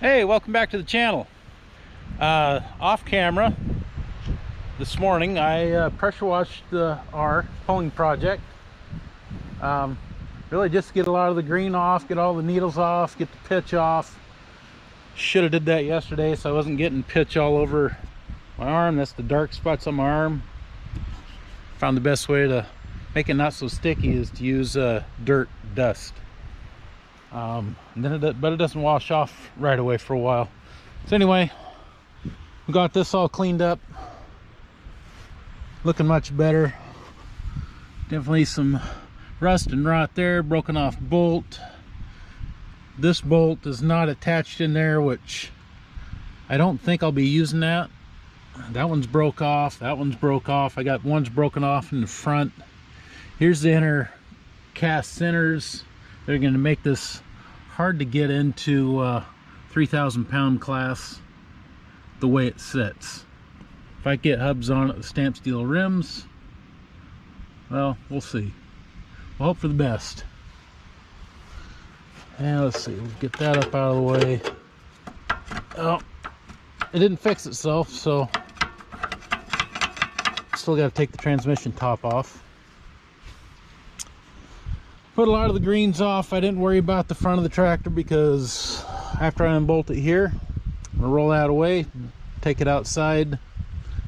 Hey, welcome back to the channel. Off camera this morning I pressure washed the R pulling project, really just to get a lot of the green off, get all the needles off, get the pitch off. Should have did that yesterday so I wasn't getting pitch all over my arm. That's the dark spots on my arm. Found the best way to make it not so sticky is to use dirt dust. And then but it doesn't wash off right away for a while. So anyway, we got this all cleaned up, looking much better. Definitely some rust and rot there, broken off bolt. This bolt is not attached in there, which I don't think I'll be using that. That one's broke off, that one's broke off. I got ones broken off in the front. Here's the inner cast centers. They're going to make this hard to get into 3,000 pound class the way it sits. If I get hubs on it with stamp steel rims, well, we'll see. We'll hope for the best. And let's see, we'll get that up out of the way. Oh, it didn't fix itself, so still got to take the transmission top off. Put a lot of the greens off. I didn't worry about the front of the tractor because after I unbolt it here, I'm gonna roll that away, take it outside,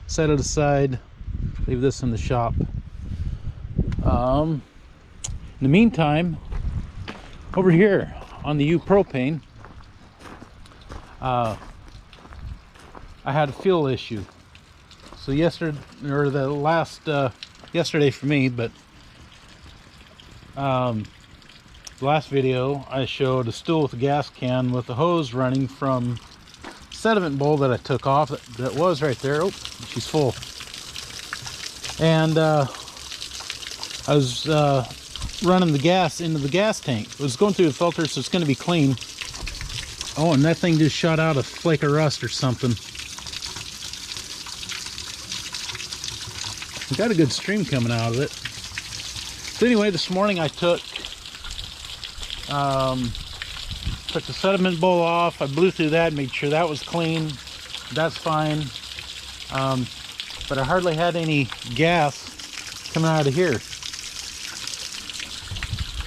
set it aside, leave this in the shop. In the meantime, over here on the U propane, I had a fuel issue. So yesterday, or the last yesterday for me, but the last video I showed a stool with a gas can with a hose running from sediment bowl that I took off that was right there. Oh, she's full. And I was running the gas into the gas tank. It was going through the filter, so it's going to be clean. Oh, and that thing just shot out a flake of rust or something. We got a good stream coming out of it. So anyway, this morning I took the sediment bowl off. I blew through that, made sure that was clean. That's fine. But I hardly had any gas coming out of here.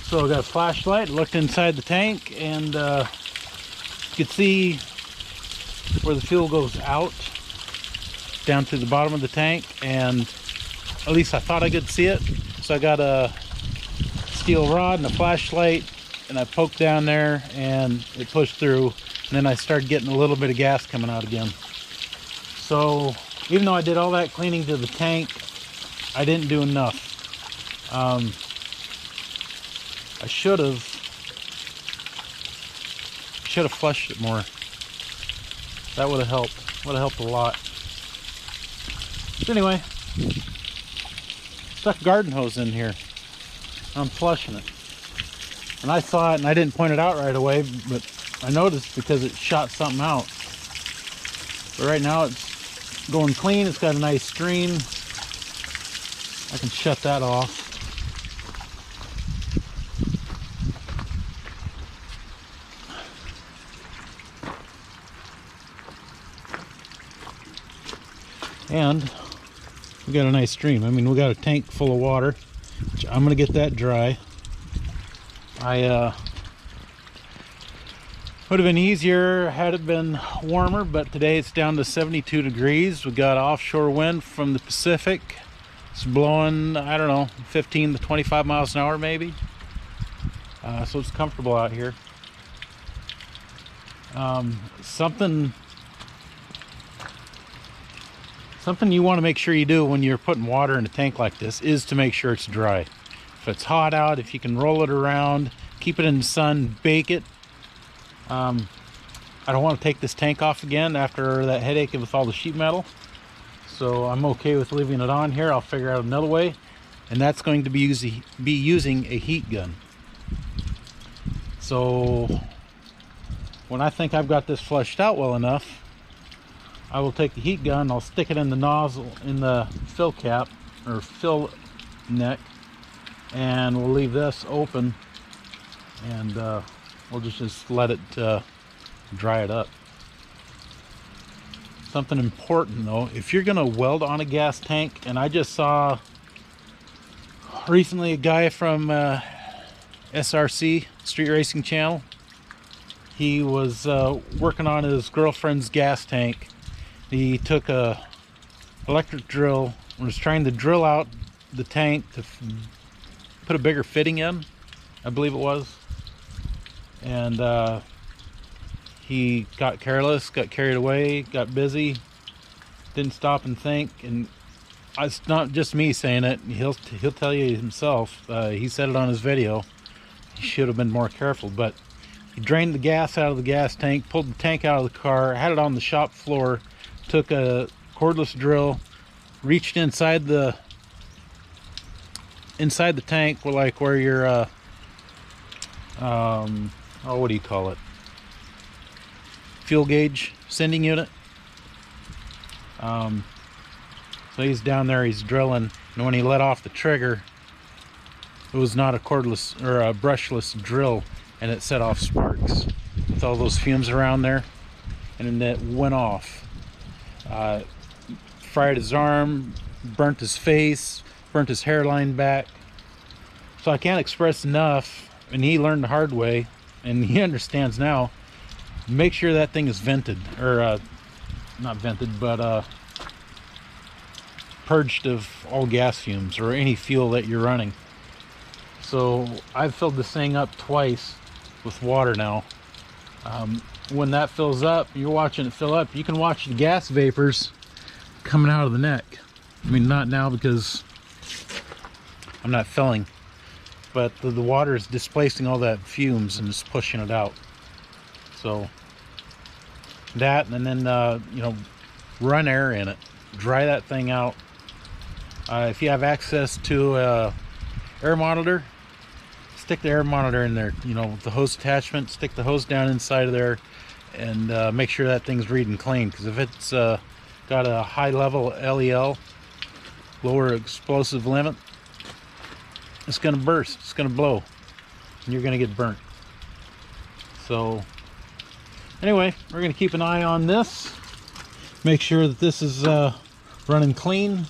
So I got a flashlight, looked inside the tank, and you could see where the fuel goes out down to the bottom of the tank, and at least I thought I could see it. So I got a steel rod and a flashlight, and I poked down there and it pushed through, and then I started getting a little bit of gas coming out again. So even though I did all that cleaning to the tank, I didn't do enough. I should have flushed it more. That would have helped a lot. So anyway, stuck a garden hose in here. I'm flushing it. And I saw it and I didn't point it out right away, but I noticed because it shot something out. But right now it's going clean. It's got a nice stream. I can shut that off. And we got a nice stream. I mean, we got a tank full of water, which I'm gonna get that dry. Would have been easier had it been warmer, but today it's down to 72 degrees. We got offshore wind from the Pacific. It's blowing, I don't know, 15 to 25 miles an hour maybe. So it's comfortable out here. Something you want to make sure you do when you're putting water in a tank like this is to make sure it's dry. If it's hot out, if you can roll it around, keep it in the sun, bake it. I don't want to take this tank off again after that headache with all the sheet metal. So I'm okay with leaving it on here. I'll figure out another way. And that's going to be using a heat gun. So when I think I've got this flushed out well enough, I will take the heat gun, I'll stick it in the nozzle, in the fill cap, or fill neck, and we'll leave this open, and we'll just let it dry it up. Something important though, if you're gonna weld on a gas tank, and I just saw recently a guy from SRC, Street Racing Channel, he was working on his girlfriend's gas tank. He took a electric drill and was trying to drill out the tank to put a bigger fitting in, I believe it was, and he got careless, got carried away, got busy, didn't stop and think. And it's not just me saying it, he'll tell you himself. He said it on his video. He should have been more careful, but he drained the gas out of the gas tank, pulled the tank out of the car, had it on the shop floor, took a cordless drill, reached inside the tank, like where your what do you call it, fuel gauge sending unit. So he's down there, he's drilling, and when he let off the trigger, it was not a cordless or a brushless drill, and it set off sparks with all those fumes around there, and then it went off. Fried his arm, burnt his face, burnt his hairline back. So I can't express enough, and he learned the hard way, and he understands now. Make sure that thing is vented, or not vented, but purged of all gas fumes or any fuel that you're running. So I've filled this thing up twice with water now. When that fills up, you're watching it fill up, you can watch the gas vapors coming out of the neck. I mean, not now because I'm not filling, but the water is displacing all that fumes and just pushing it out. So that, and then you know, run air in it, dry that thing out. If you have access to air monitor, stick the air monitor in there, you know, with the hose attachment, stick the hose down inside of there, and make sure that thing's reading clean, because if it's got a high level LEL, lower explosive limit, it's going to burst, it's going to blow, and you're going to get burnt. So anyway, we're going to keep an eye on this, make sure that this is running clean.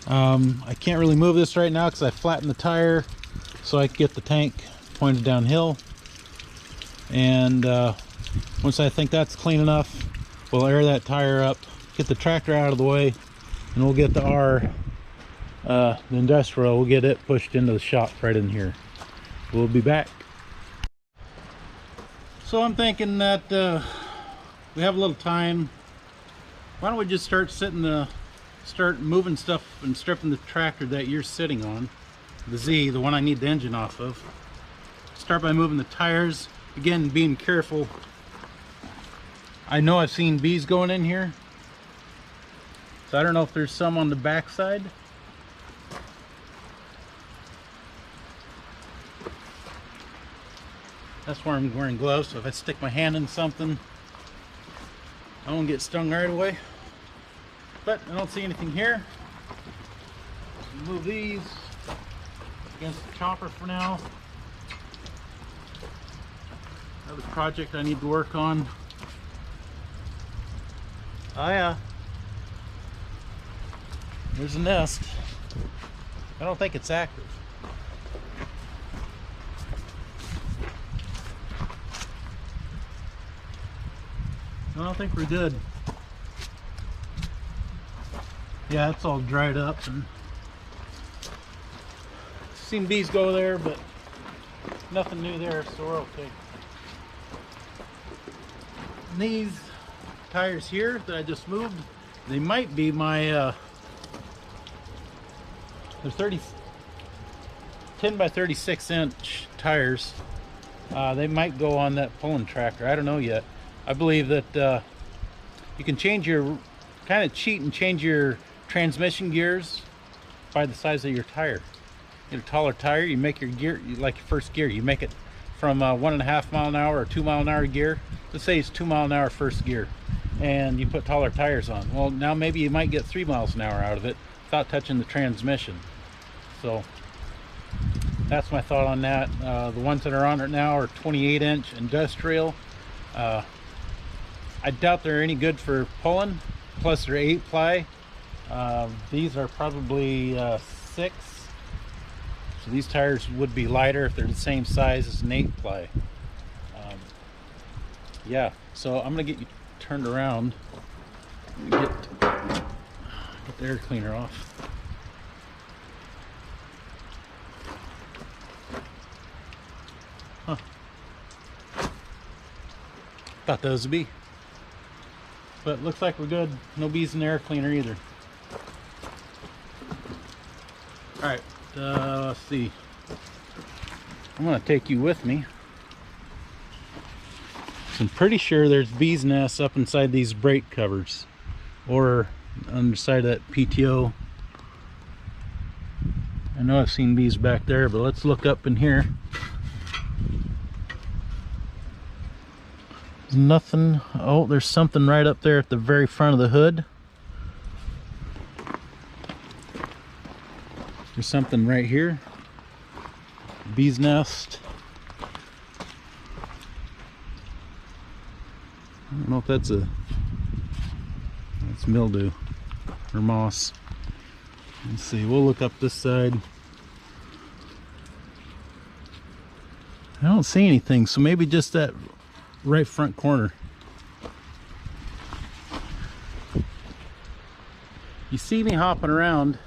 I can't really move this right now because I flattened the tire so I can get the tank pointed downhill, and once I think that's clean enough, we'll air that tire up, get the tractor out of the way, and we'll get the R, the industrial, we'll get it pushed into the shop right in here. We'll be back. So I'm thinking that we have a little time. Why don't we just start moving stuff and stripping the tractor that you're sitting on, the Z, the one I need the engine off of. Start by moving the tires, again being careful. I know I've seen bees going in here, so I don't know if there's some on the back side. That's why I'm wearing gloves, so if I stick my hand in something, I won't get stung right away. But I don't see anything here. Move these against the chopper for now. Another project I need to work on. Oh yeah, there's a nest. I don't think it's active. I don't think we're good. Yeah, it's all dried up, and seen bees go there, but nothing new there, so we're okay. And these tires here that I just moved, they might be my they're 10 by 36 inch tires. They might go on that pulling tractor, I don't know yet. I believe that you can change your, kind of cheat and change your transmission gears by the size of your tire. Get a taller tire, you make your gear, like your first gear, you make it from 1.5 mile an hour or 2 mile an hour gear. Let's say it's 2 mile an hour first gear, and you put taller tires on. Well, now maybe you might get 3 miles an hour out of it without touching the transmission. So that's my thought on that. The ones that are on it now are 28 inch industrial. I doubt they're any good for pulling, plus they're 8-ply. These are probably 6, so these tires would be lighter if they're the same size as an 8-ply. Yeah, so I'm gonna get you turned around and get the air cleaner off. Huh. Thought that was a bee. But looks like we're good. No bees in the air cleaner either. Alright, let's see. I'm going to take you with me. So I'm pretty sure there's bees' nests up inside these brake covers. Or underside of that PTO. I know I've seen bees back there, but let's look up in here. There's nothing. Oh, there's something right up there at the very front of the hood. There's something right here. Bee's nest. I don't know if that's mildew or moss. Let's see, we'll look up this side. I don't see anything, so maybe just that right front corner. You see me hopping around,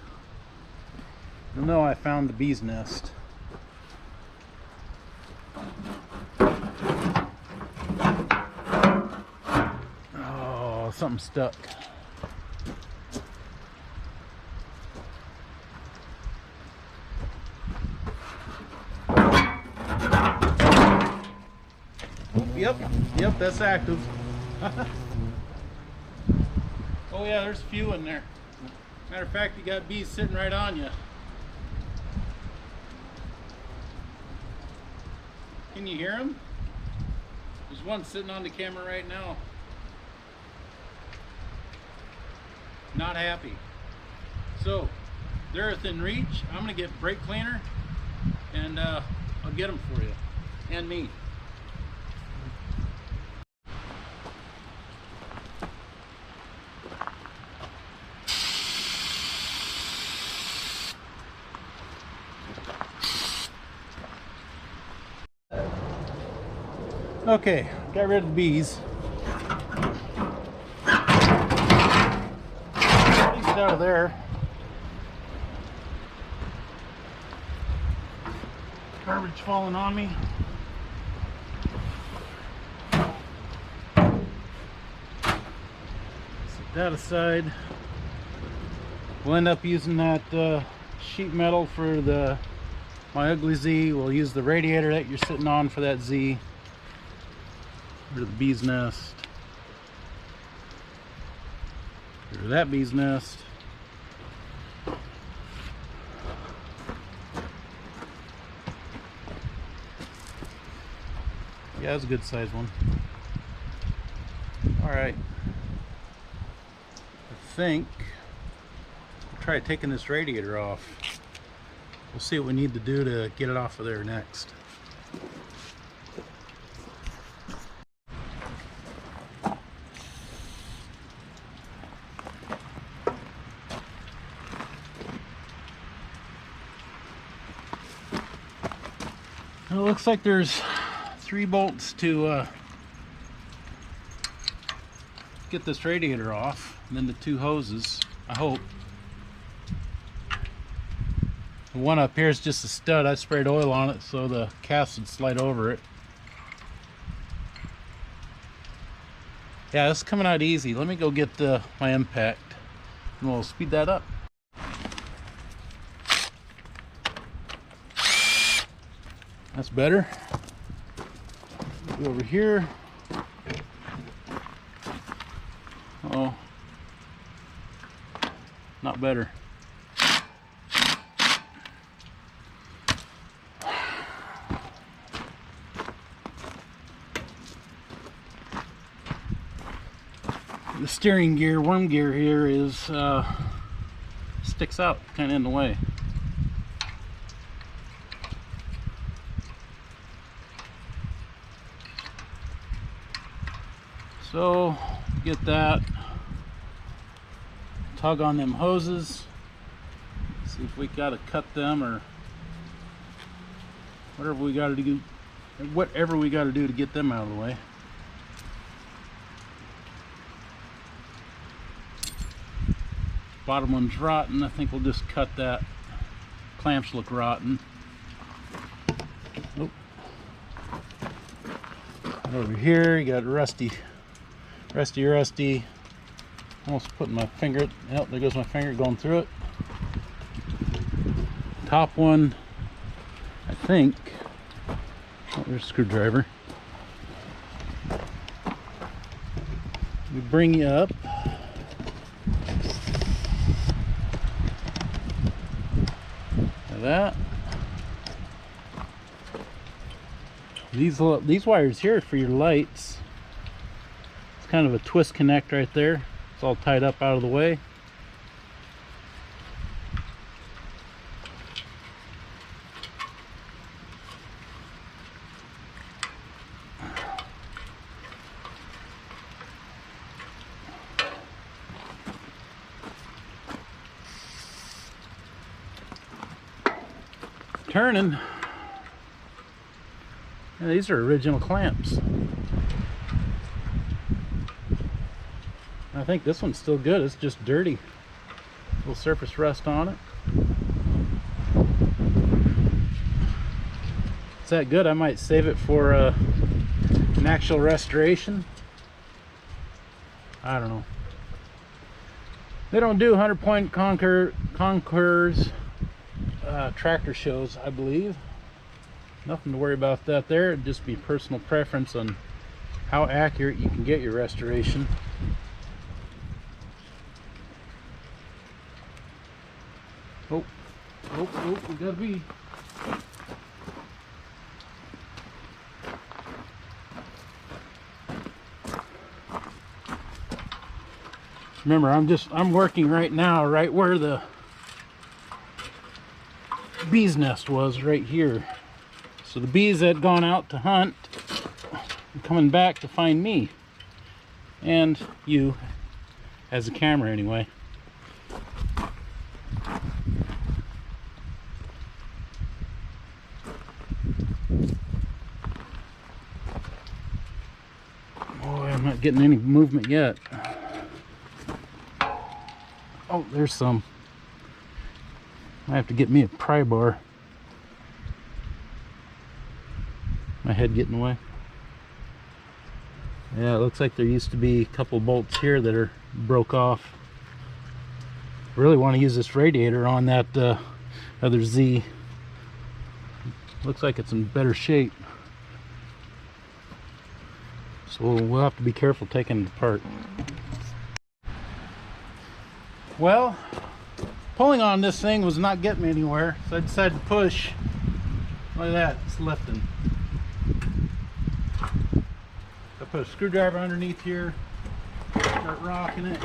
you'll know I found the bee's nest. Oh, something stuck. Yep, that's active. Oh yeah, there's a few in there. Matter of fact, you got bees sitting right on you. Can you hear them? There's one sitting on the camera right now. Not happy. So, they're within reach. I'm gonna get brake cleaner and I'll get them for you. And me. Okay, got rid of the bees. Get out of there. Garbage falling on me. Set that aside. We'll end up using that sheet metal for my ugly Z. We'll use the radiator that you're sitting on for that Z. Rid of the bee's nest. Rid of that bee's nest. Yeah, that's a good size one. Alright. I think I'll try taking this radiator off. We'll see what we need to do to get it off of there next. It looks like there's 3 bolts to get this radiator off, and then the 2 hoses, I hope. The one up here is just a stud. I sprayed oil on it so the cast would slide over it. Yeah, this is coming out easy. Let me go get my impact and we'll speed that up. That's better. Go over here. Oh, not better. The steering gear, worm gear here is sticks out kind of in the way. So get that, tug on them hoses, see if we got to cut them or whatever we got to do, to get them out of the way. Bottom one's rotten. I think we'll just cut that. Clamps look rotten. Nope. Over here you got rusty. Almost putting my finger, oh, there goes my finger going through it. Top one, I think, oh, there's a screwdriver. We bring you up. Like that. These wires here are for your lights. It's kind of a twist connect right there. It's all tied up out of the way. Turning. Yeah, these are original clamps. I think this one's still good. It's just dirty. A little surface rust on it. It's that good, I might save it for an actual restoration. I don't know. They don't do 100-point Conquerors tractor shows, I believe. Nothing to worry about that there. It'd just be personal preference on how accurate you can get your restoration. Oh, we gotta be. Remember, I'm working right now right where the bee's nest was, right here. So the bees had gone out to hunt are coming back to find me and you as a camera anyway. Boy, I'm not getting any movement yet. Oh, there's some. I have to get me a pry bar. My head getting away. Yeah, it looks like there used to be a couple bolts here that are broke off. Really want to use this radiator on that other Z. Looks like it's in better shape. So we'll have to be careful taking it apart. Well, pulling on this thing was not getting me anywhere, so I decided to push. Look at that, it's lifting. I put a screwdriver underneath here, start rocking it.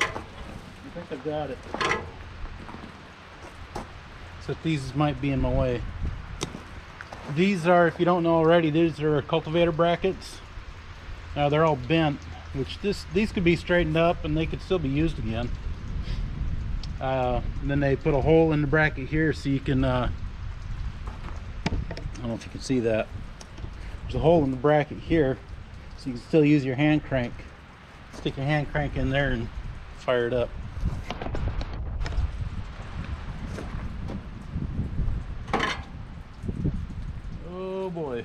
I think I've got it. Except these might be in my way. These are, if you don't know already, these are cultivator brackets. Now they're all bent, which these could be straightened up and they could still be used again. And then they put a hole in the bracket here so you can, I don't know if you can see that. There's a hole in the bracket here so you can still use your hand crank. Stick your hand crank in there and fire it up. Oh boy.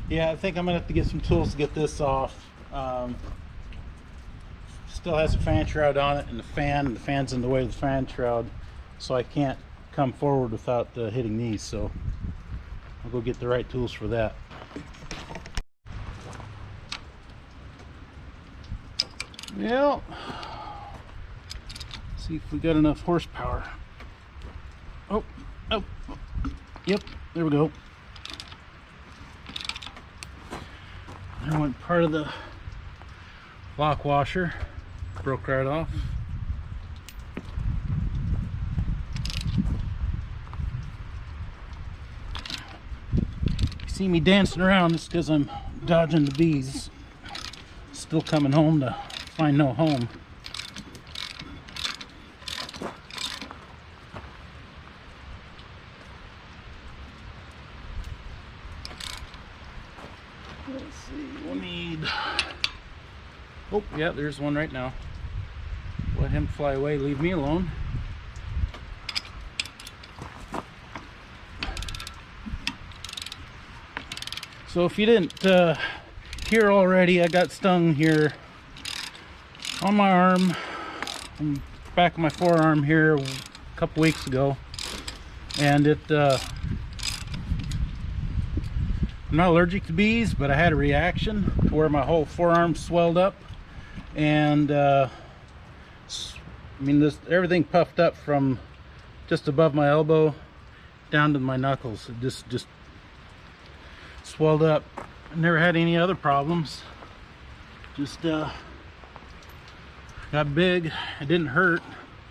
Yeah, I think I'm gonna have to get some tools to get this off. Still has a fan shroud on it, and the fan's in the way of the fan shroud, so I can't come forward without hitting these. So I'll go get the right tools for that. Well, see if we got enough horsepower. Oh, yep, there we go. There went part of the lock washer, broke right off. You see me dancing around, it's because I'm dodging the bees. Still coming home to find no home. Let's see, we'll need... Oh, yeah, there's one right now. Let him fly away, leave me alone. So if you didn't hear already, I got stung here on my arm, back of my forearm here a couple weeks ago. And I'm not allergic to bees, but I had a reaction to where my whole forearm swelled up. And I mean, everything puffed up from just above my elbow down to my knuckles. It just swelled up. I never had any other problems. Just got big. It didn't hurt.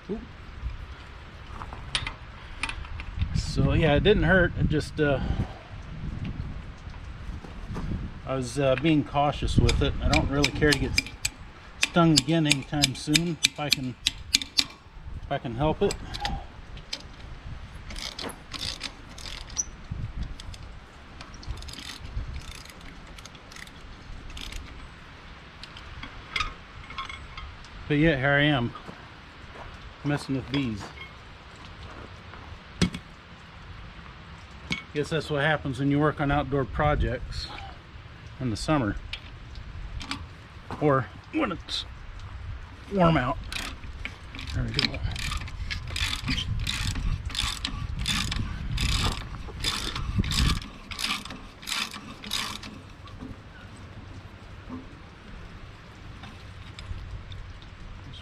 Ooh. So yeah, it didn't hurt. It just I was being cautious with it. I don't really care to get stung again anytime soon if I can help it. But yeah, here I am, messing with bees. Guess that's what happens when you work on outdoor projects in the summer, or when it's warm out. There we go.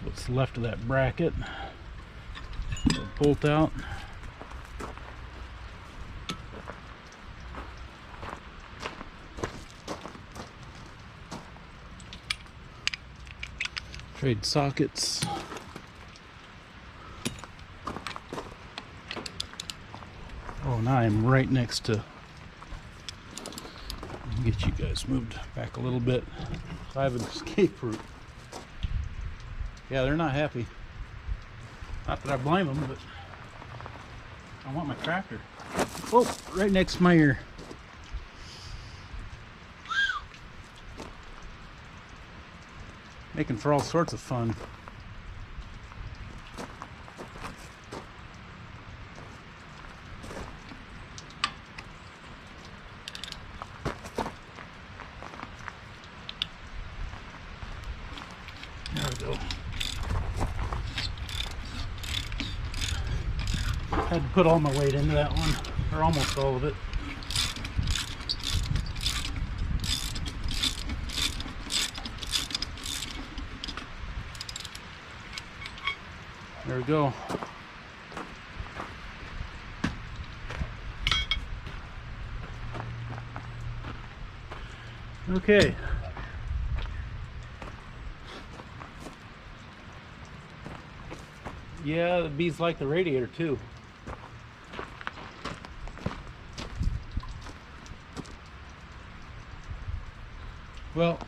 What's left of that bracket, bolt out. Trade sockets. Oh, now I'm right next to, get you guys moved back a little bit so I have an escape route. Yeah, they're not happy. Not that I blame them, but I want my tractor. Oh, right next to my ear. Making for all sorts of fun. There we go. Had to put all my weight into that one, or almost all of it. There we go. Okay. Yeah, the bees like the radiator too. Well,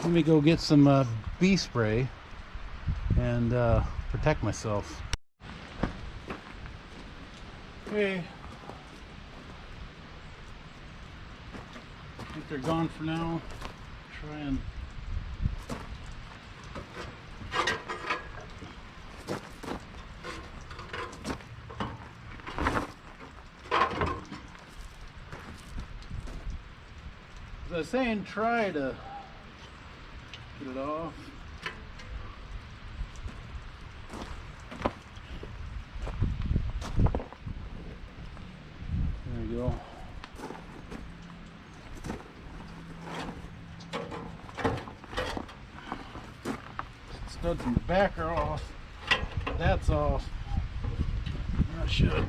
let me go get some bee spray and protect myself. Okay. I think they're gone for now. Try and as I was saying, try to get it off. There we go. Studs in the back are off. That's off. I should.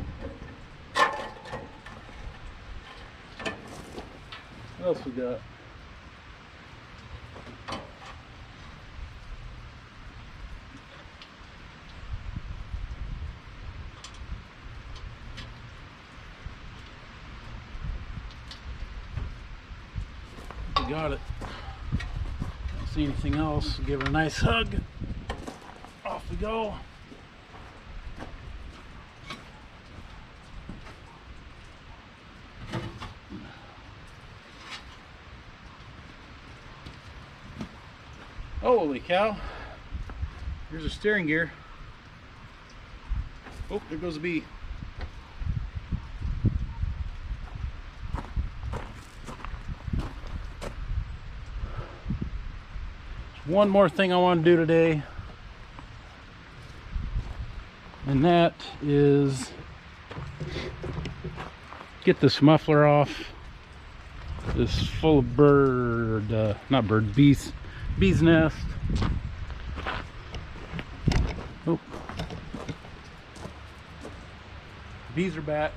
What else we got? We got it. Don't see anything else. Give it a nice hug. Off we go. Holy cow. Here's a steering gear. Oh, there goes a bee. One more thing I want to do today, and that is get this muffler off. This full of bees nest. Oh, bees are back.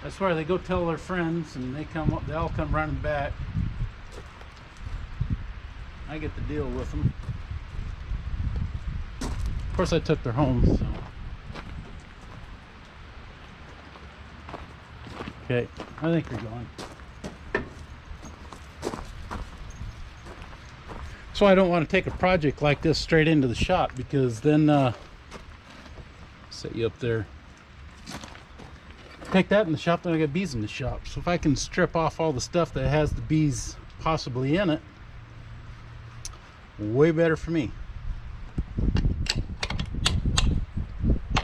I swear they go tell their friends, and they all come running back. I get to deal with them. Of course, I took their homes. So. Okay, I think they're gone. So I don't want to take a project like this straight into the shop, because then set you up there. Take that in the shop, then I got bees in the shop. So if I can strip off all the stuff that has the bees possibly in it, way better for me.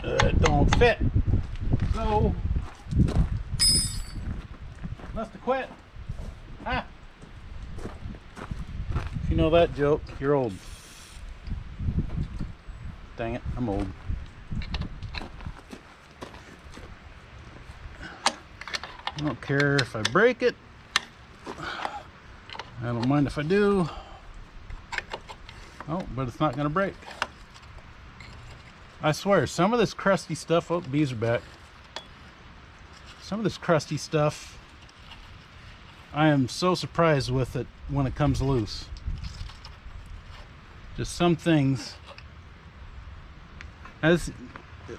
It don't fit. So must have quit. Ah. If you know that joke, you're old. Dang it, I'm old. I don't care if I break it. I don't mind if I do. Oh, but it's not gonna break. I swear, some of this crusty stuff, oh, bees are back. Some of this crusty stuff, I am so surprised with it when it comes loose. Just some things. As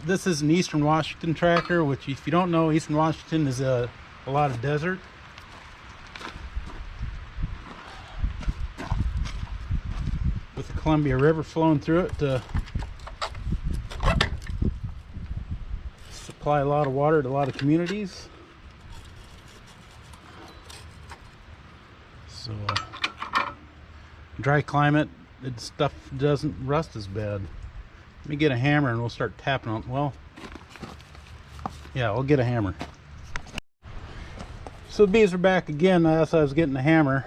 this is an Eastern Washington tractor, which if you don't know, Eastern Washington is a lot of desert. With the Columbia River flowing through it to supply a lot of water to a lot of communities. So dry climate, stuff doesn't rust as bad. Let me get a hammer and we'll start tapping on it. Well, yeah, we'll get a hammer. So the bees are back again. As I was getting the hammer.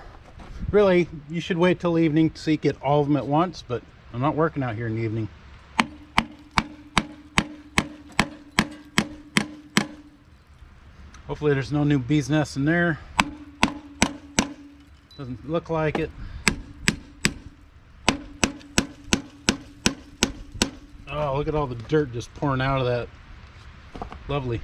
Really, you should wait till evening so you get all of them at once, but I'm not working out here in the evening. Hopefully there's no new bees nests in there. Doesn't look like it. Oh, look at all the dirt just pouring out of that. Lovely.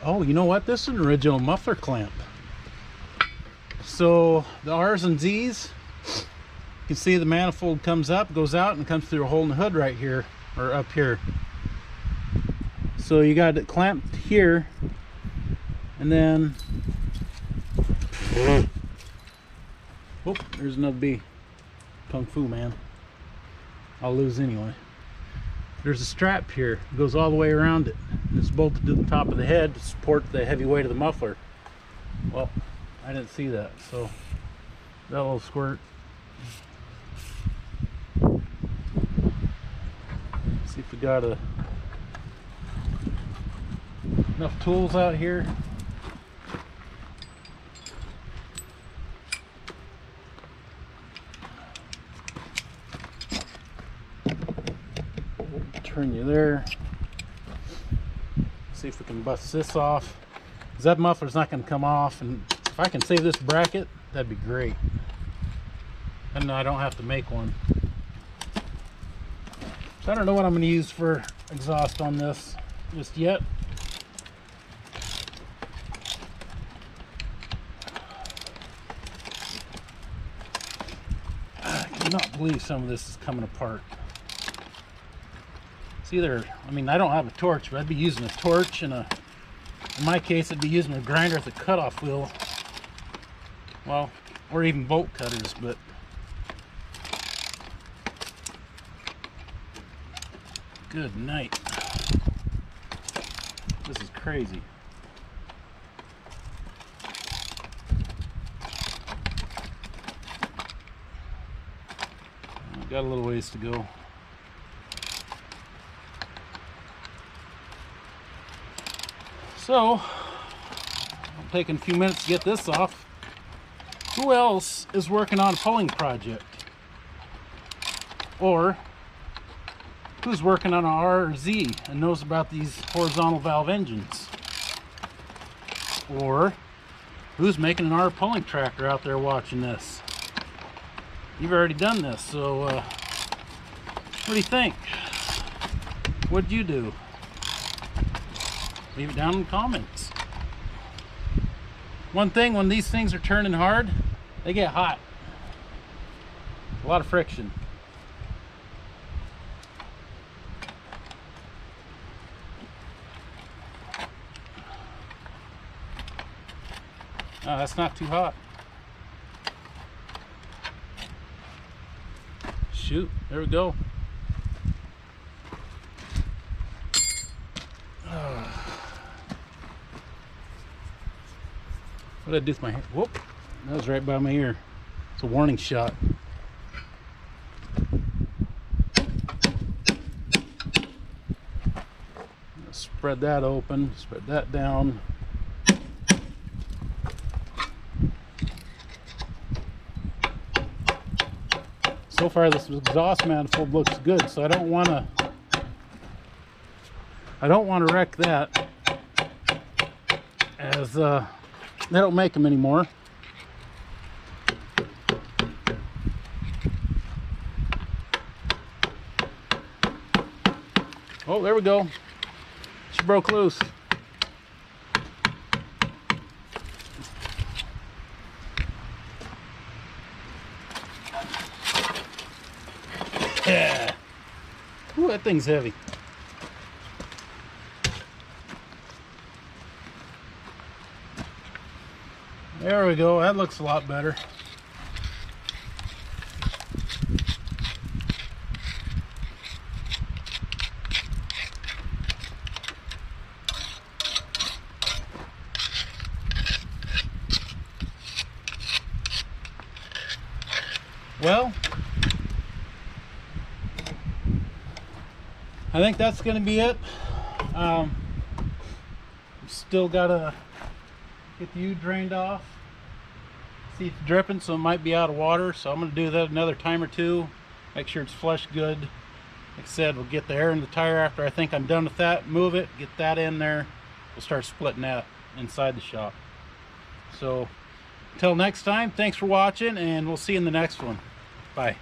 Oh, you know what? This is an original muffler clamp. So the R's and Z's, you can see the manifold comes up, goes out, and comes through a hole in the hood right here, or up here. So you got it clamped here, and then, oh, there's another bee. Kung Fu, man. I'll lose anyway. There's a strap here, it goes all the way around it. It's bolted to the top of the head to support the heavy weight of the muffler. Well, I didn't see that, so that little squirt. See if we got enough tools out here. Turn you there. See if we can bust this off, because that muffler's not going to come off, and if I can save this bracket, that'd be great. And I don't have to make one. So I don't know what I'm going to use for exhaust on this just yet. I cannot believe some of this is coming apart. It's either, I mean, I don't have a torch, but I'd be using a torch and a In my case, I'd be using a grinder as a cutoff wheel. Well, or even bolt cutters, but good night. This is crazy. Got a little ways to go. So, I'm taking a few minutes to get this off. Who else is working on a pulling project? Or who's working on an R or Z and knows about these horizontal valve engines? Or who's making an R pulling tractor out there watching this? You've already done this, so what do you think? What'd you do? Leave it down in the comments. One thing, when these things are turning hard, they get hot. A lot of friction. Oh, that's not too hot. Shoot, there we go. What did I do with my hair? Whoop, that was right by my ear. It's a warning shot. Spread that open, spread that down. So far this exhaust manifold looks good, so I don't want to wreck that, as they don't make them anymore. Oh, there we go. She broke loose. Yeah. Ooh, that thing's heavy. There we go. That looks a lot better. Well, I think that's going to be it. Still got to get the U drained off. See, it's dripping, so it might be out of water, so I'm going to do that another time or two. Make sure it's flushed good. Like I said, we'll get the air in the tire after I think I'm done with that. Move it, get that in there. We'll start splitting that inside the shop. So until next time, thanks for watching, and we'll see you in the next one. Bye.